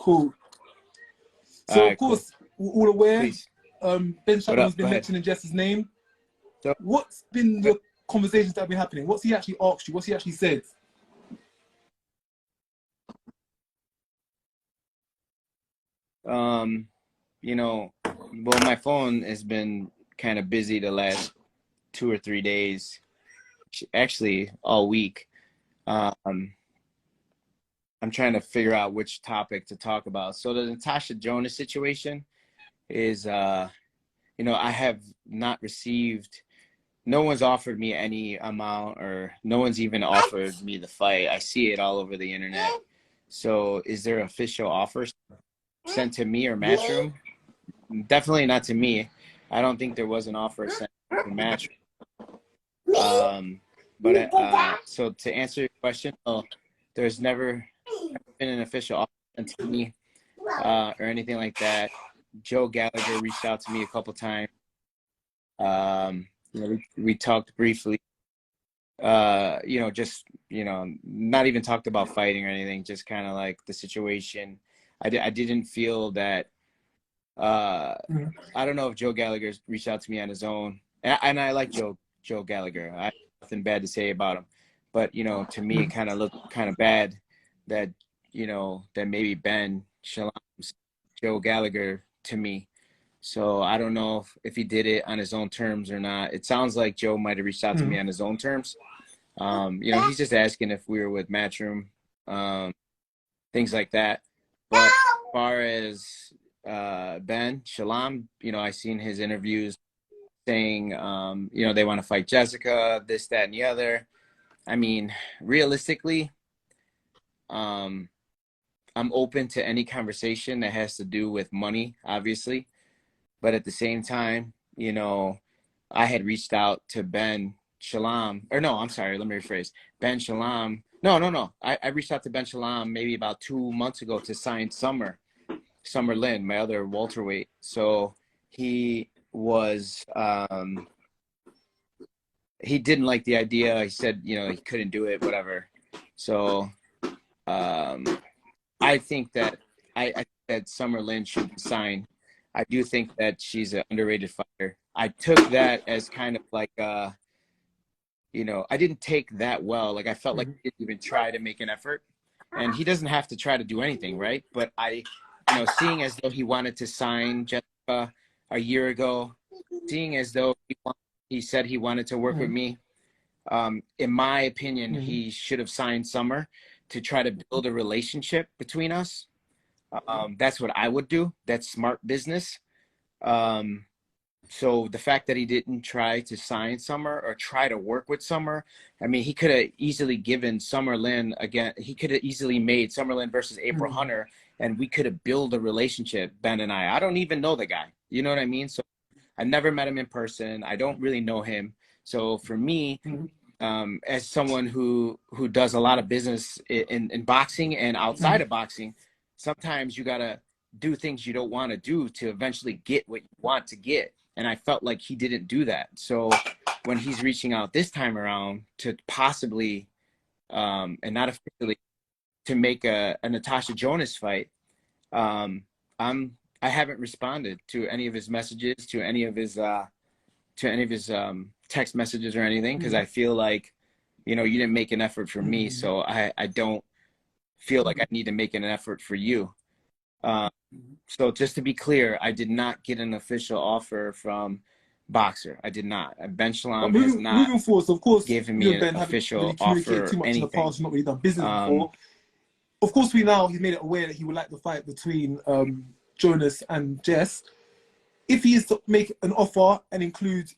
Cool. So, of course, we're all aware, Ben Shadman's been mentioning Jess's name. So, what's been the conversations that have been happening? What's he actually asked you? What's he actually said? You know, well, my phone has been kind of busy the last 2 or 3 days, actually all week. I'm trying to figure out which topic to talk about. So the Natasha Jonas situation is, you know, I have not received, no one's offered me any amount, or no one's even offered me the fight. I see it all over the internet. So is there official offers sent to me or Matchroom? Definitely not to me. I don't think there was an offer sent to Matchroom. So to answer your question, there's never been an official offer sent to me or anything like that. Joe Gallagher reached out to me a couple times. You know, we talked briefly. You know, just, you know, not even talked about fighting or anything, just kind of like the situation. I didn't feel that, I don't know if Joe Gallagher reached out to me on his own. And I like Joe Gallagher. I have nothing bad to say about him. But, you know, to me, it kind of looked kind of bad that, you know, that maybe Ben Shalom's Joe Gallagher to me. So I don't know if he did it on his own terms or not. It sounds like Joe might have reached out to me on his own terms. You know, he's just asking if we were with Matchroom, things like that. But as far as Ben Shalom, you know, I seen his interviews saying, you know, they want to fight Jessica, this, that, and the other. I mean, realistically, I'm open to any conversation that has to do with money, obviously. But at the same time, you know, I had reached out to Ben Shalom, or no, I'm sorry, let me rephrase. Ben Shalom, no. I reached out to Ben Shalom maybe about 2 months ago to sign Summer Lynn, my other welterweight. So he was, he didn't like the idea. He said, you know, he couldn't do it, whatever. So I think that I think that Summer Lynn should sign. I do think that she's an underrated fighter. I took that as kind of like, you know, I didn't take that well. Like, I felt like he didn't even try to make an effort. And he doesn't have to try to do anything, right? But you know, seeing as though he wanted to sign Jessica a year ago, seeing as though he said he wanted to work with me, in my opinion, he should have signed Summer to try to build a relationship between us. That's what I would do. That's smart business. So the fact that he didn't try to sign Summer or try to work with Summer, I mean, he could have easily given Summer Lynn again. He could have easily made Summer Lynn versus April Hunter, and we could have built a relationship, Ben and I. I don't even know the guy. You know what I mean? So I never met him in person. I don't really know him. So for me, as someone who does a lot of business in boxing and outside of boxing, sometimes you got to do things you don't want to do to eventually get what you want to get. And I felt like he didn't do that. So when he's reaching out this time around to possibly, and not officially, to make a Natasha Jonas fight, I haven't responded to any of his messages, to any of his text messages or anything, because I feel like, you know, you didn't make an effort for me, so I don't feel like I need to make an effort for you. So just to be clear, I did not get an official offer from Boxer. I did not. Ben Shalom has not moving forward, so of course, given me an official offer too much anything. In the past, not really done business before. Of course, he's made it aware that he would like the fight between Jonas and Jess. If he is to make an offer and include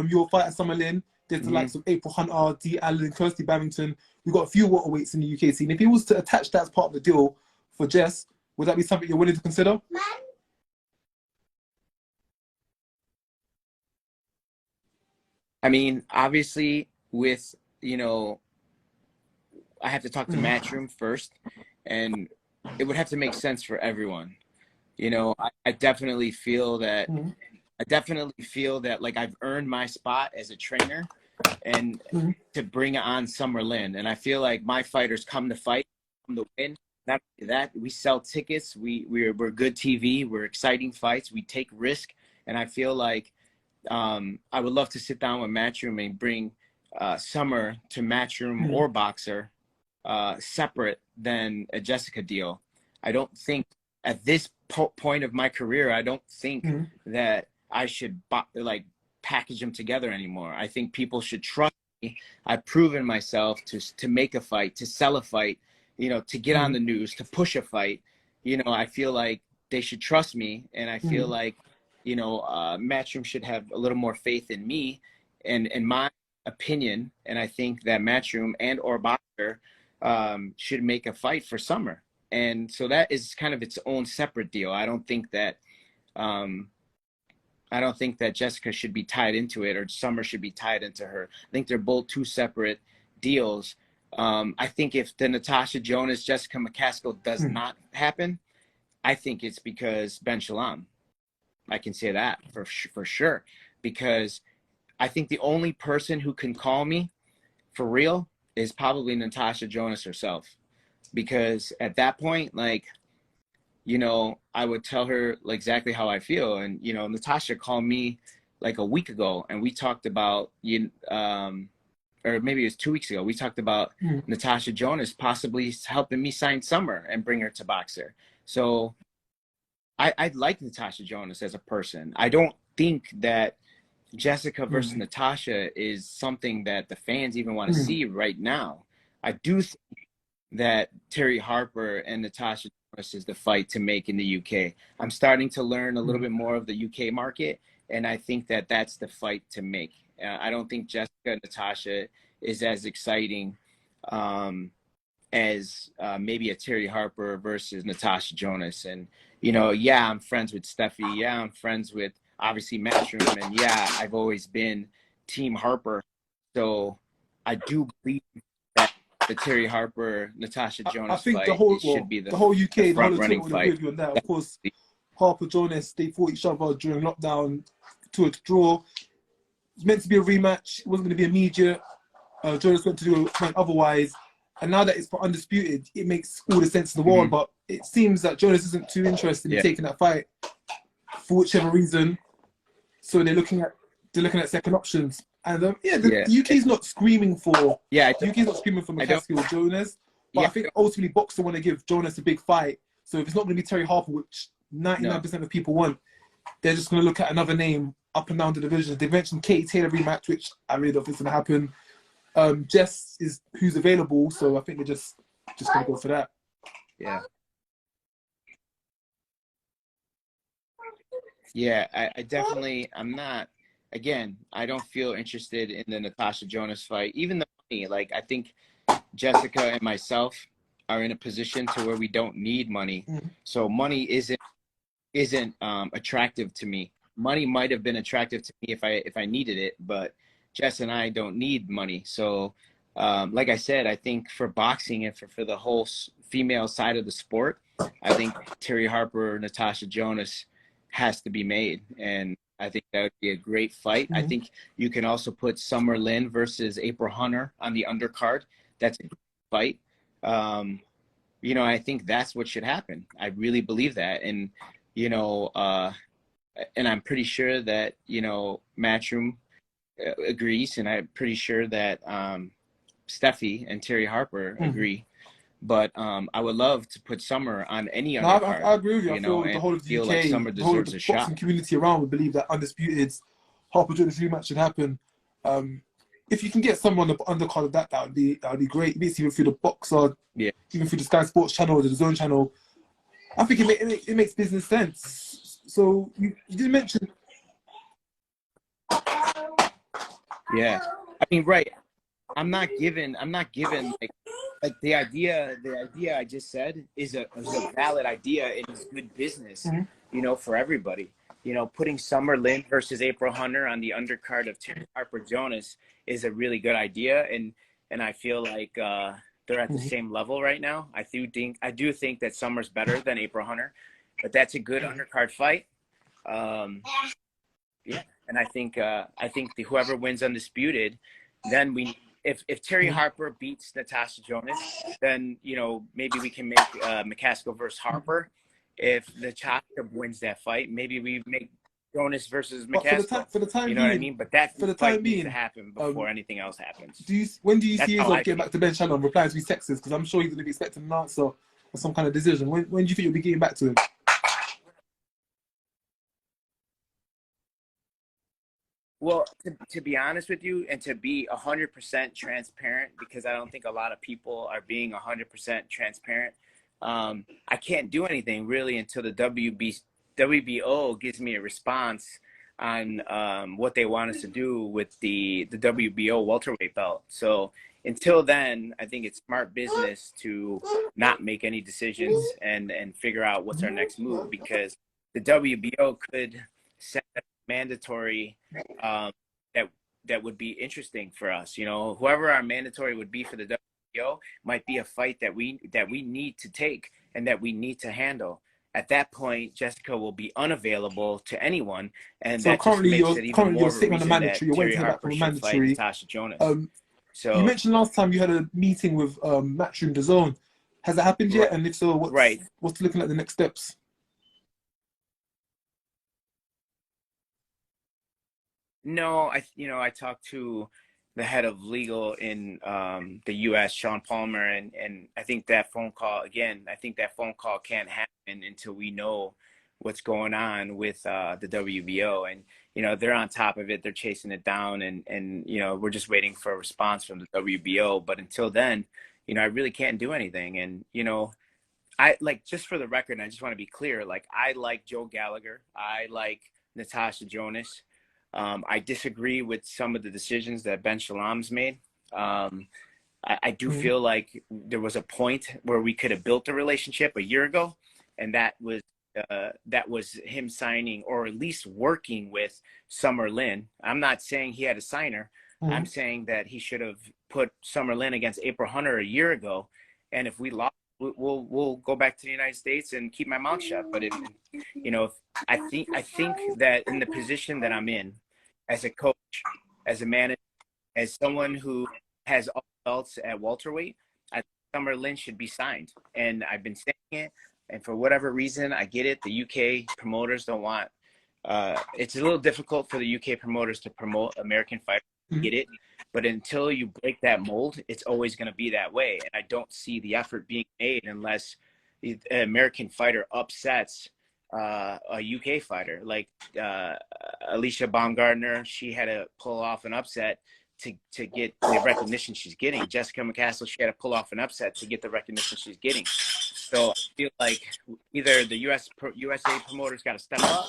your fight at Summer Lynn, there's the likes of April Hunter, D. Allen, Kirsty Barrington. We've got a few waterweights in the UK scene. If he was to attach that as part of the deal for Jess, would that be something you're willing to consider? I mean, obviously, with, you know, I have to talk to Matchroom first, and it would have to make sense for everyone. You know, I definitely feel that like I've earned my spot as a trainer and to bring on Summer Lynn. And I feel like my fighters come to fight, come to win. not only that, we sell tickets. We're good TV. We're exciting fights. We take risk, and I feel like I would love to sit down with Matchroom and bring Summer to Matchroom or Boxer separate than a Jessica deal. I don't think at this point of my career, I don't think that I should like package them together anymore. I think people should trust me. I've proven myself to make a fight, to sell a fight, you know, to get on the news, to push a fight. You know, I feel like they should trust me, and I feel like, you know, Matchroom should have a little more faith in me and in my opinion. And I think that Matchroom and or Boxer should make a fight for Summer. And so that is kind of its own separate deal. I don't think that Jessica should be tied into it or Summer should be tied into her. I think they're both two separate deals. I think if the Natasha Jonas, Jessica McCaskill does not happen, I think it's because Ben Shalom. I can say that for sure, because I think the only person who can call me for real is probably Natasha Jonas herself. Because at that point, like, you know, I would tell her like exactly how I feel. And, you know, Natasha called me like a week ago and we talked about, or maybe it was 2 weeks ago, we talked about Natasha Jonas possibly helping me sign Summer and bring her to Boxer. So I like Natasha Jonas as a person. I don't think that Jessica versus Natasha is something that the fans even want to see right now. I do think that Terri Harper and Natasha Jonas is the fight to make in the UK. I'm starting to learn a little bit more of the UK market, and I think that that's the fight to make. I don't think Jessica and Natasha is as exciting as maybe a Terri Harper versus Natasha Jonas. And, you know, yeah, I'm friends with Steffi. Yeah, I'm friends with, obviously, Matchroom. And, yeah, I've always been Team Harper. So I do believe the Terri Harper Natasha Jonas I think fight should be the whole UK, the front whole running would fight. agree with you on that. Of course, Harper Jonas, they fought each other during lockdown to a draw. It was meant to be a rematch. It wasn't going to be immediate. Jonas went to do it otherwise, and now that it's for Undisputed, it makes all the sense in the world. But it seems that Jonas isn't too interested in taking that fight for whichever reason. So they're looking at second options. And the UK's not screaming for the UK's not screaming for McCaskill or Jonas, but I think ultimately Boxer want to give Jonas a big fight. So if it's not going to be Terri Harper, which 99% of people want, they're just going to look at another name up and down the division. They mentioned Katie Taylor rematch, which I really don't think is going to happen. Jess is who's available, so I think they're just going to go for that. Yeah. Yeah, I definitely, I'm not. Again, I don't feel interested in the Natasha Jonas fight. Even the money, like I think Jessica and myself are in a position to where we don't need money. So money isn't attractive to me. Money might have been attractive to me if I needed it, but Jess and I don't need money. So like I said, I think for boxing and for the whole female side of the sport, I think Terri Harper, Natasha Jonas has to be made. And I think that would be a great fight. I think you can also put Summer Lynn versus April Hunter on the undercard. That's a great fight. You know, I think that's what should happen. I really believe that. And, you know, and I'm pretty sure that, you know, Matchroom agrees. And I'm pretty sure that Steffi and Terri Harper agree. But I would love to put Summer on any undercard. I agree with you. I feel know, the whole of the UK, like Summer the whole of deserves the a shot. boxing community around would believe that Undisputed's Harper Jonas rematch should happen. If you can get someone on the undercard of that would be great. Maybe even through the Boxer, even through the Sky Sports channel or the Zone channel. I think it makes business sense. So you did mention. Yeah, I mean, right. I'm not given like the idea I just said is a valid idea and is good business, you know, for everybody. You know, putting Summer Lynn versus April Hunter on the undercard of Terri Harper Jonas is a really good idea, and I feel like they're at the same level right now. I do think that Summer's better than April Hunter, but that's a good undercard fight. Yeah, and I think whoever wins Undisputed, then we if Terri Harper beats Natasha Jonas, then maybe we can make McCaskill versus Harper. If Natasha wins that fight, maybe we make Jonas versus McCaskill. For the time you know being, what I mean? But that for the fight time needs being, to happen before anything else happens. When do you That's see how yourself I getting feel. back to Ben Shannon and replying to his texts? Because I'm sure he's going to be expecting an answer or some kind of decision. When do you think you'll be getting back to him? Well, to be honest with you, and to be 100% transparent, because I don't think a lot of people are being 100% transparent, I can't do anything really until the WBO gives me a response on what they want us to do with the WBO welterweight belt. So until then, I think it's smart business to not make any decisions and figure out what's our next move, because the WBO could set a mandatory that would be interesting for us. Whoever our mandatory would be for the WBO might be a fight that we need to take and that we need to handle. At that point, Jessica will be unavailable to anyone, and So that just makes it even more you're of a sitting on a reason mandatory. You're that waiting Terri to hear back Harper from a should fight mandatory. Natasha Jonas. So You mentioned last time you had a meeting with Matchroom Doesnt. Has it happened yet? And if so, what's looking like the next steps? No, I talked to the head of legal in the U.S., Sean Palmer, and I think that phone call can't happen until we know what's going on with the WBO. And they're on top of it, they're chasing it down, and we're just waiting for a response from the WBO. But until then, I really can't do anything. And I just for the record, and I just want to be clear, I like Joe Gallagher, I like Natasha Jonas. I disagree with some of the decisions that Ben Shalom's made. I do feel like there was a point where we could have built a relationship a year ago, and that was him signing or at least working with Summer Lynn. I'm not saying he had to sign her. I'm saying that he should have put Summer Lynn against April Hunter a year ago, and if we lost, we'll go back to the United States and keep my mouth shut. But if I think that in the position that I'm in, as a coach, as a manager, as someone who has all belts at welterweight, I think Summer Lynn should be signed. And I've been saying it, and for whatever reason, I get it. The UK promoters don't want. It's a little difficult for the UK promoters to promote American fighters. I get it, but until you break that mold, it's always going to be that way. And I don't see the effort being made unless the American fighter upsets a UK fighter, like Alicia Baumgardner. She had to pull off an upset to get the recognition she's getting. Jessica McCaskill, she had to pull off an upset to get the recognition she's getting. So I feel like either the USA promoters got to step up,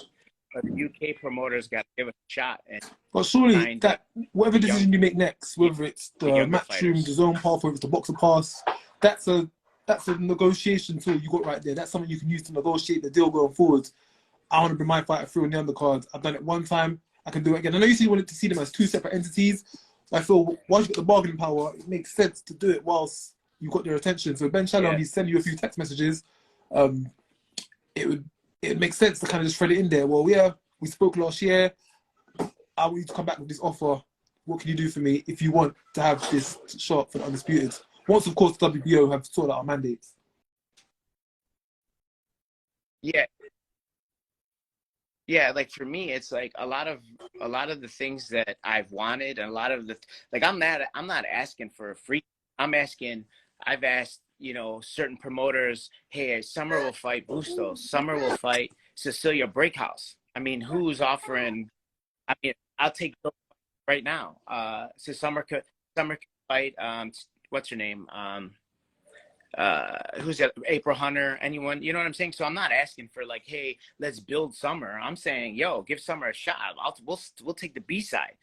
or the UK promoters got to give it a shot. But surely that whatever decision you make next, whether it's the Matchroom, the zone path, whether it's the boxer pass, that's a negotiation tool you got right there. That's something you can use to negotiate the deal going forward. I want to bring my fighter through on the undercard. I've done it one time. I can do it again. I know you wanted to see them as two separate entities. I feel once you get the bargaining power, it makes sense to do it whilst you got their attention. So Ben Shannon, he's sending you a few text messages. It makes sense to kind of just thread it in there. Well, yeah, we spoke last year. I want you to come back with this offer. What can you do for me if you want to have this shot for the Undisputed? Once, of course, the WBO have sorted out our mandates. Yeah, like for me, it's like a lot of the things that I've wanted, and a lot of the I'm not asking for a free. I've asked certain promoters, hey, Summer will fight Bustos, Summer will fight Cecilia Breakhouse. I mean, who's offering? I mean, I'll take those right now. So Summer could fight. What's her name? Who's that? April Hunter, anyone, you know what I'm saying? So I'm not asking for like, hey, let's build Summer. I'm saying, yo, give Summer a shot. We'll take the B side.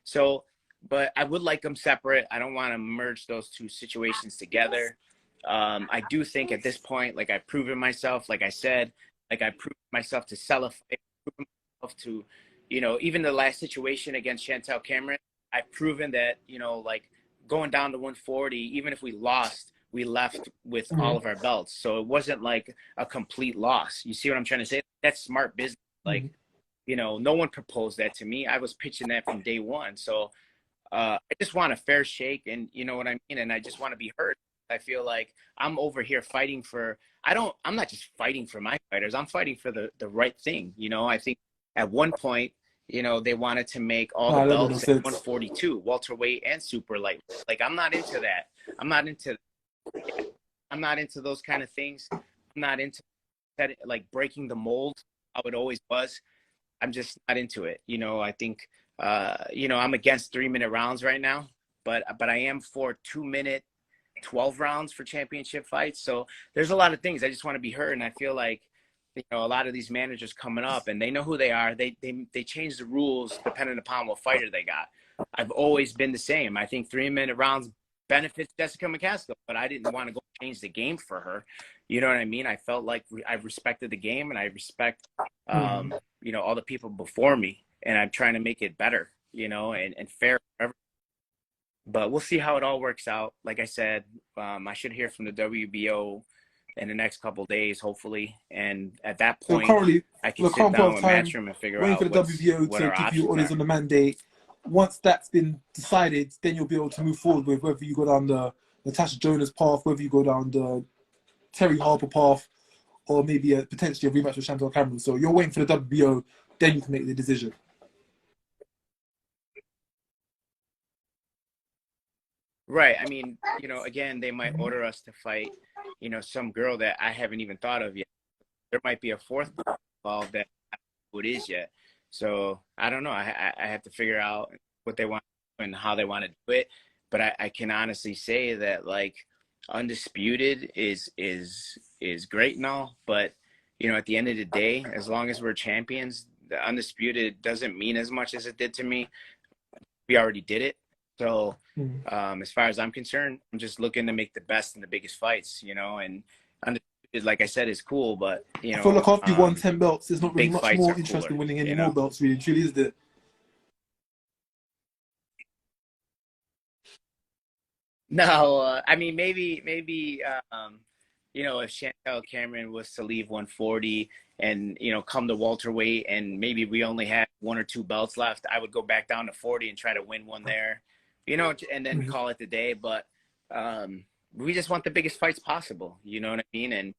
So, but I would like them separate. I don't want to merge those two situations together. I do think at this point, like I've proven myself, like I said, like I proved myself to sell a fight, proven myself to, even the last situation against Chantelle Cameron, I've proven that, like going down to 140, even if we lost, we left with all of our belts. So it wasn't like a complete loss. You see what I'm trying to say? That's smart business. Like, no one proposed that to me. I was pitching that from day one. So I just want a fair shake, and you know what I mean? And I just want to be heard. I feel like I'm over here fighting for, I'm not just fighting for my fighters. I'm fighting for the right thing. You know, I think at one point, you know, they wanted to make all the belts at 142, welterweight and super lightweight. Like, I'm not into that. I'm not into those kind of things. I'm not into that, like breaking the mold how it always was. I'm just not into it. You know, I think, you know, I'm against 3-minute rounds right now, but I am for 2-minute, 12 rounds for championship fights. So there's a lot of things. I just want to be heard. And I feel like, you know, a lot of these managers coming up and they know who they are. They change the rules depending upon what fighter they got. I've always been the same. I think 3-minute rounds benefits Jessica McCaskill, but I didn't want to go change the game for her. You know what I mean? I felt like I respected the game, and I respect, you know, all the people before me, and I'm trying to make it better, you know, and fair for everyone. But we'll see how it all works out. Like I said, I should hear from the WBO in the next couple of days, hopefully. And at that point, I can sit down with Matchroom and figure out for the WBO to give you orders on the mandate. Once that's been decided, then you'll be able to move forward with whether you go down the Natasha Jonas path, whether you go down the Terri Harper path, or maybe potentially a rematch with Chantelle Cameron. So you're waiting for the WBO, then you can make the decision. Right. I mean, you know, again, they might order us to fight, you know, some girl that I haven't even thought of yet. There might be a fourth involved that I don't know who it is yet. So I don't know. I have to figure out what they want and how they want to do it. But I can honestly say that, like, Undisputed is great and all, but you know, at the end of the day, as long as we're champions, the Undisputed doesn't mean as much as it did to me. We already did it. So as far as I'm concerned, I'm just looking to make the best and the biggest fights, you know, and Undisputed, like I said, is cool, but you know, I feel like after you won 10 belts, there's not really much more interest in winning any more belts, really. Truly, is there? No, I mean, maybe, you know, if Chantelle Cameron was to leave 140 and, you know, come to welterweight and maybe we only had 1 or 2 belts left, I would go back down to 40 and try to win one there, you know, and then call it the day. But we just want the biggest fights possible, you know what I mean?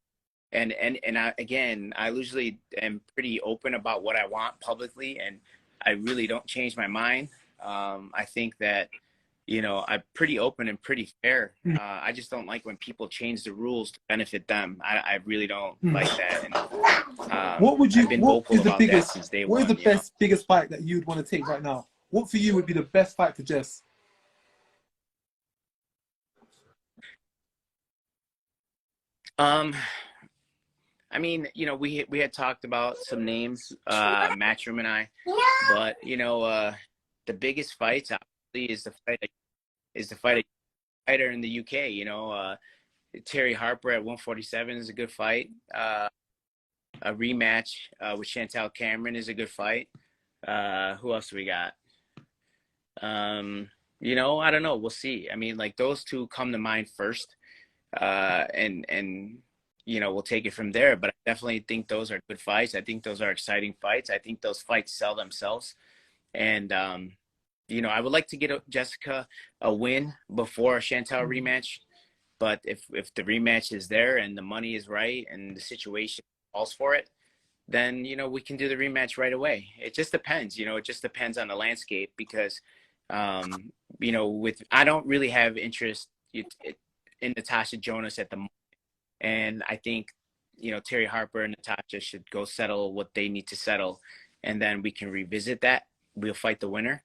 And I usually am pretty open about what I want publicly, and I really don't change my mind. I think that, you know, I'm pretty open and pretty fair. I just don't like when people change the rules to benefit them. I really don't like that. And, what would you? I've been What vocal is the about biggest? that since day What one, is the biggest fight that you'd want to take right now? What for you would be the best fight for Jess? I mean, you know, we had talked about some names, Matchroom and I, but you know, the biggest fights obviously is the fight a fighter in the UK. You know, Terri Harper at 147 is a good fight. A rematch with Chantelle Cameron is a good fight. Who else do we got? You know, I don't know. We'll see. I mean, like, those two come to mind first, and you know, we'll take it from there. But I definitely think those are good fights. I think those are exciting fights. I think those fights sell themselves. And you know, I would like to get Jessica a win before a Chantelle rematch. But if the rematch is there and the money is right and the situation calls for it, then, you know, we can do the rematch right away. It just depends, you know, it just depends on the landscape because, you know, I don't really have interest in Natasha Jonas at the moment. And I think, you know, Terri Harper and Natasha should go settle what they need to settle. And then we can revisit that. We'll fight the winner.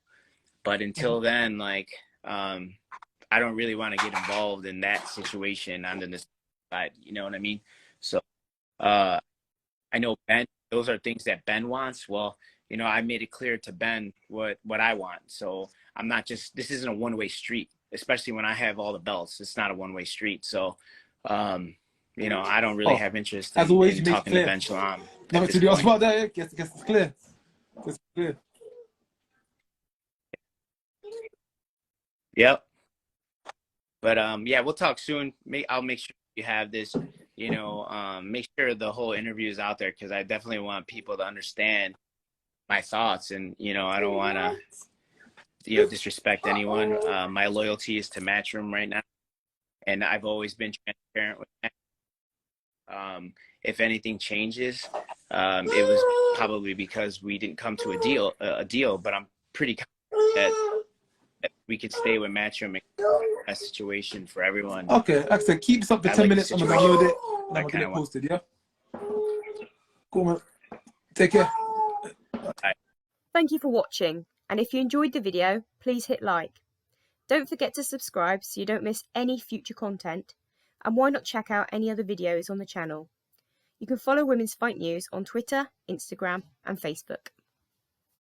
But until then, like, I don't really want to get involved in that situation on this side. You know what I mean? So, I know Ben, those are things that Ben wants. Well, you know, I made it clear to Ben what I want. So I'm not just, this isn't a one-way street, especially when I have all the belts. It's not a one-way street. So, you know, I don't really have interest in talking to Ben Shalom. Nothing to do about that. Yeah? Guess it's clear. It's clear. Yep. But yeah, we'll talk soon. I'll make sure you have this, you know, make sure the whole interview is out there because I definitely want people to understand my thoughts. And, you know, I don't want to, disrespect anyone. My loyalty is to Matchroom right now, and I've always been transparent with that. If anything changes, it was probably because we didn't come to a deal. But I'm pretty confident that we could stay with Matchroom and a situation for everyone. Okay, like I said, keep this up for 10 minutes. I'm gonna download it and I'm gonna get it posted. Yeah. Cool, man. Take care. Bye. Thank you for watching, and if you enjoyed the video, please hit like. Don't forget to subscribe so you don't miss any future content, and why not check out any other videos on the channel. You can follow Women's Fight News on Twitter, Instagram and Facebook.